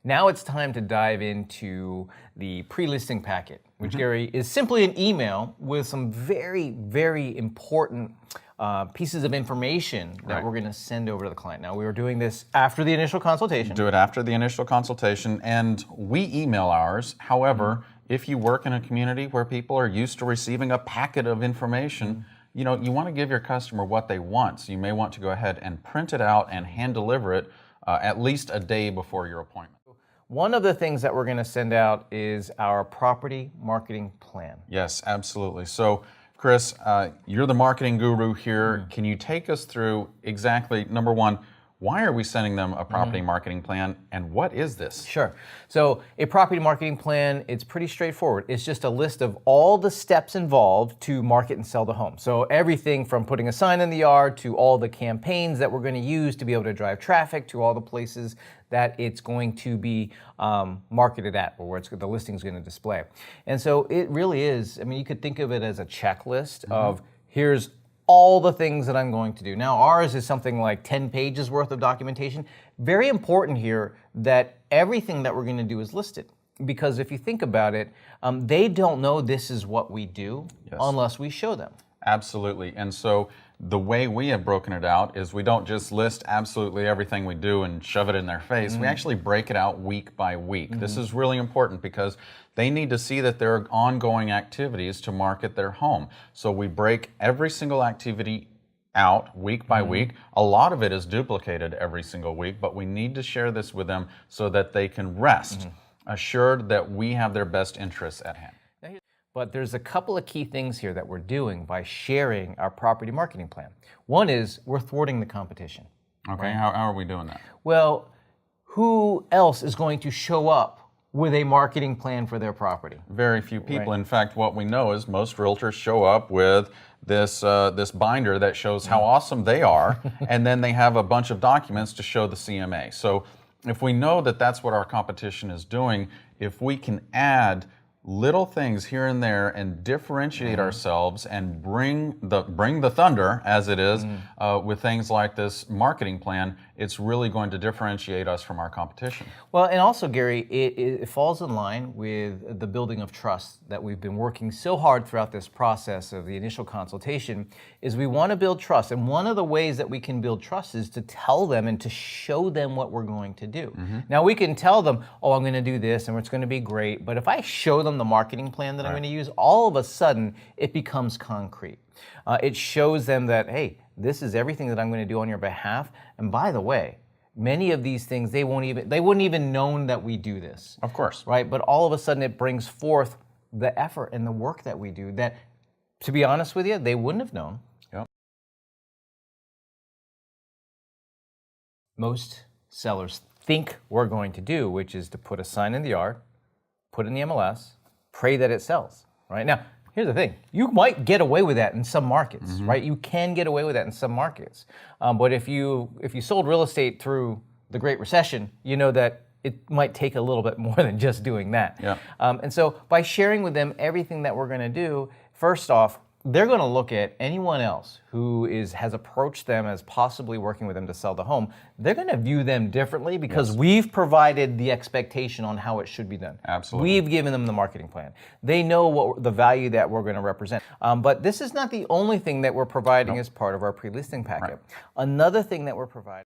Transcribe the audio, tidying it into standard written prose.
Now it's time to dive into the pre-listing packet, which, Gary, is simply an email with some very, very important pieces of information that we're going to send over to the client. Now, we are doing this after the initial consultation. Do it after the initial consultation, and we email ours. However, if you work in a community where people are used to receiving a packet of information, you want to give your customer what they want. So you may want to go ahead and print it out and hand deliver it at least a day before your appointment. One of the things that we're going to send out is our property marketing plan. Yes, absolutely. So, Chris, you're the marketing guru here. Can you take us through exactly, number one, why are we sending them a property marketing plan, and what is this? Sure. So a property marketing plan, it's pretty straightforward. It's just a list of all the steps involved to market and sell the home. So everything from putting a sign in the yard to all the campaigns that we're going to use to be able to drive traffic to all the places that it's going to be marketed at, or where the listing is going to display. And so it really is, I mean, you could think of it as a checklist of here's all the things that I'm going to do. Now, ours is something like 10 pages worth of documentation. Very important here that everything that we're going to do is listed. Because if you think about it, they don't know this is what we do unless we show them. Absolutely. And so the way we have broken it out is we don't just list absolutely everything we do and shove it in their face. We actually break it out week by week. This is really important because they need to see that there are ongoing activities to market their home. So we break every single activity out week by week. A lot of it is duplicated every single week, but we need to share this with them so that they can rest assured that we have their best interests at hand. But there's a couple of key things here that we're doing by sharing our property marketing plan. One is we're thwarting the competition. Okay, how are we doing that? Well, who else is going to show up with a marketing plan for their property? Very few people. In fact, what we know is most realtors show up with this binder that shows how awesome they are, and then they have a bunch of documents to show the CMA. So if we know that that's what our competition is doing, if we can add little things here and there and differentiate ourselves and bring the thunder, as it is, with things like this marketing plan, it's really going to differentiate us from our competition. Well, and also, Gary, it falls in line with the building of trust that we've been working so hard throughout this process of the initial consultation, is we want to build trust. And one of the ways that we can build trust is to tell them and to show them what we're going to do. Now, we can tell them, oh, I'm going to do this and it's going to be great. But if I show them the marketing plan that I'm going to use, all of a sudden it becomes concrete. It shows them that, hey, this is everything that I'm going to do on your behalf. And by the way, many of these things, they wouldn't even known that we do this. Of course. Right? But all of a sudden it brings forth the effort and the work that we do that, to be honest with you, they wouldn't have known. Yep. Most sellers think we're going to do, which is to put a sign in the yard, put it in the MLS, pray that it sells, right? Now, here's the thing. You might get away with that in some markets, right? You can get away with that in some markets. But if you sold real estate through the Great Recession, you know that it might take a little bit more than just doing that. Yeah. And so by sharing with them everything that we're going to do, first off, they're going to look at anyone else who has approached them as possibly working with them to sell the home. They're going to view them differently because we've provided the expectation on how it should be done. Absolutely. We've given them the marketing plan. They know what the value that we're going to represent. But this is not the only thing that we're providing as part of our pre-listing packet. Another thing that we're providing